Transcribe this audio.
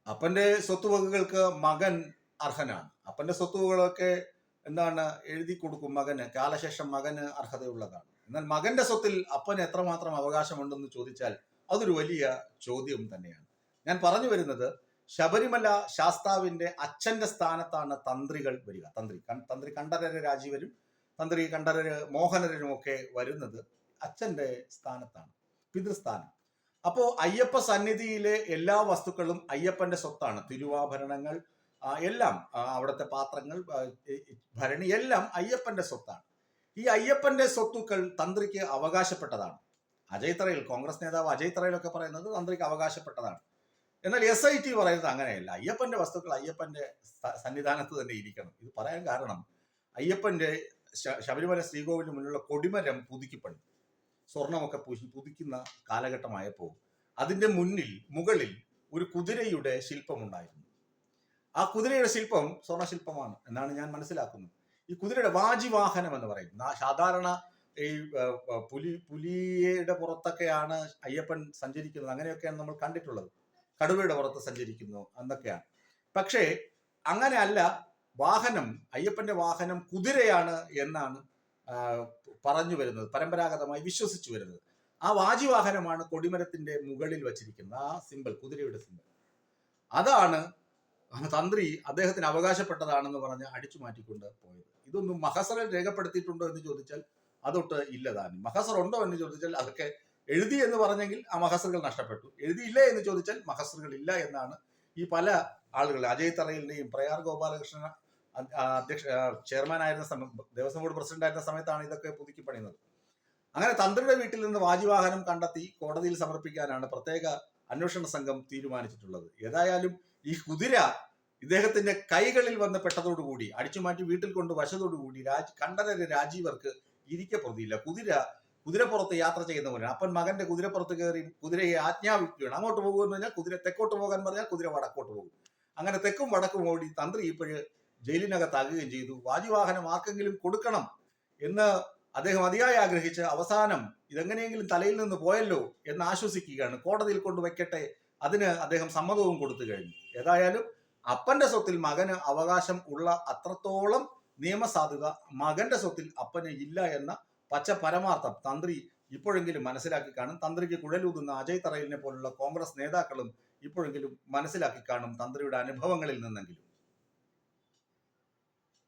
അപ്പന്റെ സ്വത്തുവകകൾക്ക് മകൻ അർഹനാണ്. അപ്പന്റെ സ്വത്തുവകളൊക്കെ എന്താണ് എഴുതി കൊടുക്കും മകന്, കാലശേഷം മകന് അർഹതയുള്ളതാണ്. എന്നാൽ മകന്റെ സ്വത്തിൽ അപ്പന് എത്രമാത്രം അവകാശമുണ്ടെന്ന് ചോദിച്ചാൽ അതൊരു വലിയ ചോദ്യം തന്നെയാണ്. ഞാൻ പറഞ്ഞു വരുന്നത്, ശബരിമല ശാസ്താവിന്റെ അച്ഛന്റെ സ്ഥാനത്താണ് തന്ത്രികൾ വരിക. തന്ത്രി കണ്ഠരര് രാജീവരും തന്ത്രി കണ്ഠരര് മോഹനരും ഒക്കെ വരുന്നത് അച്ഛന്റെ സ്ഥാനത്താണ്, പിതൃസ്ഥാനം. അപ്പോ അയ്യപ്പ സന്നിധിയിലെ എല്ലാ വസ്തുക്കളും അയ്യപ്പന്റെ സ്വത്താണ്. തിരുവാഭരണങ്ങൾ എല്ലാം, അവിടുത്തെ പാത്രങ്ങൾ, ഭരണി എല്ലാം അയ്യപ്പന്റെ സ്വത്താണ്. ഈ അയ്യപ്പന്റെ സ്വത്തുക്കൾ തന്ത്രിക്ക് അവകാശപ്പെട്ടതാണ്. അജയ് തറയിൽ, കോൺഗ്രസ് നേതാവ് അജയ് തറയിലൊക്കെ പറയുന്നത് തന്ത്രിക്ക് അവകാശപ്പെട്ടതാണ്. എന്നാൽ SIT പറയുന്നത് അങ്ങനെയല്ല. അയ്യപ്പന്റെ വസ്തുക്കൾ അയ്യപ്പന്റെ സന്നിധാനത്ത് തന്നെ ഇരിക്കണം. ഇത് പറയാൻ കാരണം, അയ്യപ്പന്റെ ശബരിമല ശ്രീകോവിലിന് മുന്നിലുള്ള കൊടിമരം പുതുക്കിപ്പണി, സ്വർണമൊക്കെ പുതുക്കുന്ന കാലഘട്ടമായപ്പോൾ അതിന്റെ മുകളിൽ ഒരു കുതിരയുടെ ശില്പമുണ്ടായിരുന്നു. ആ കുതിരയുടെ ശില്പം സ്വർണശില്പമാണ് എന്നാണ് ഞാൻ മനസ്സിലാക്കുന്നത്. ഈ കുതിരയുടെ വാജിവാഹനം എന്ന് പറയും. സാധാരണ ഈ പുലിയുടെ പുറത്തൊക്കെയാണ് അയ്യപ്പൻ സഞ്ചരിക്കുന്നത്, അങ്ങനെയൊക്കെയാണ് നമ്മൾ കണ്ടിട്ടുള്ളത്. കടുവയുടെ പുറത്ത് സഞ്ചരിക്കുന്നു എന്നൊക്കെയാണ്. പക്ഷേ അങ്ങനെയല്ല, വാഹനം, അയ്യപ്പന്റെ വാഹനം കുതിരയാണ് എന്നാണ് പറഞ്ഞു വരുന്നത്, പരമ്പരാഗതമായി വിശ്വസിച്ചു വരുന്നത്. ആ വാജിവാഹനമാണ് കൊടിമരത്തിന്റെ മുകളിൽ വച്ചിരിക്കുന്നത്, ആ സിമ്പൽ, കുതിരയുടെ സിമ്പൽ. അതാണ് തന്ത്രി അദ്ദേഹത്തിന് അവകാശപ്പെട്ടതാണെന്ന് പറഞ്ഞ് അടിച്ചു മാറ്റിക്കൊണ്ട് പോയത്. ഇതൊന്നും മഹസറിൽ രേഖപ്പെടുത്തിയിട്ടുണ്ടോ എന്ന് ചോദിച്ചാൽ അതൊട്ട് ഇല്ലതാനും. മഹസർ ഉണ്ടോ എന്ന് ചോദിച്ചാൽ അതൊക്കെ എഴുതി എന്ന് പറഞ്ഞെങ്കിൽ ആ മഹസറുകൾ നഷ്ടപ്പെട്ടു. എഴുതിയില്ല എന്ന് ചോദിച്ചാൽ മഹസറുകൾ ഇല്ല എന്നാണ് ഈ പല ആളുകൾ, അജയ് തറയിലിന്റെയും പ്രയാർ ഗോപാലകൃഷ്ണൻ ചെയർമാൻ ആയിരുന്ന ദേവസ്വം ബോർഡ് പ്രസിഡന്റ് ആയിരുന്ന സമയത്താണ് ഇതൊക്കെ പുതുക്കി പണിയുന്നത്. അങ്ങനെ തന്ത്രിയുടെ വീട്ടിൽ നിന്ന് വാജിവാഹനം കണ്ടെത്തി കോടതിയിൽ സമർപ്പിക്കാനാണ് പ്രത്യേക അന്വേഷണ സംഘം തീരുമാനിച്ചിട്ടുള്ളത്. ഏതായാലും ഈ കുതിര ഇദ്ദേഹത്തിന്റെ കൈകളിൽ വന്ന് പെട്ടതോടുകൂടി, അടിച്ചുമാറ്റി വീട്ടിൽ കൊണ്ട് വശത്തോടുകൂടി കണ്ഠരര് രാജീവർക്ക് ഇരിക്കപ്രതിയില്ല. കുതിരപ്പുറത്ത് യാത്ര ചെയ്യുന്ന പോലെ അപ്പൻ മകന്റെ കുതിരപ്പുറത്ത് കയറി കുതിരയെ ആജ്ഞാപിക്കുകയാണ്. അങ്ങോട്ട് പോകുമെന്ന് പറഞ്ഞാൽ കുതിര തെക്കോട്ട് പോകാൻ പറഞ്ഞാൽ കുതിര വടക്കോട്ട് പോകും. അങ്ങനെ തെക്കും വടക്കും ഓടി തന്ത്രി ഇപ്പോഴ് ജയിലിനകത്താകുകയും ചെയ്തു. വാജിവാഹനം ആർക്കെങ്കിലും കൊടുക്കണം എന്ന് അദ്ദേഹം അതിയായി ആഗ്രഹിച്ച് അവസാനം ഇതെങ്ങനെയെങ്കിലും തലയിൽ നിന്ന് പോയല്ലോ എന്ന് ആശ്വസിക്കുകയാണ്. കോടതിയിൽ കൊണ്ടുവയ്ക്കട്ടെ, അതിന് അദ്ദേഹം സമ്മതവും കൊടുത്തു കഴിഞ്ഞു. ഏതായാലും അപ്പന്റെ സ്വത്തിൽ മകന് അവകാശം ഉള്ള അത്രത്തോളം നിയമസാധുത മകന്റെ സ്വത്തിൽ അപ്പന് ഇല്ല എന്ന പച്ച പരമാർത്ഥം തന്ത്രി ഇപ്പോഴെങ്കിലും മനസ്സിലാക്കി കാണും. തന്ത്രിക്ക് കുഴലൂതുന്ന അജയ് തറയിലിനെ പോലുള്ള കോൺഗ്രസ് നേതാക്കളും ഇപ്പോഴെങ്കിലും മനസ്സിലാക്കി കാണും, തന്ത്രിയുടെ അനുഭവങ്ങളിൽ നിന്നെങ്കിലും.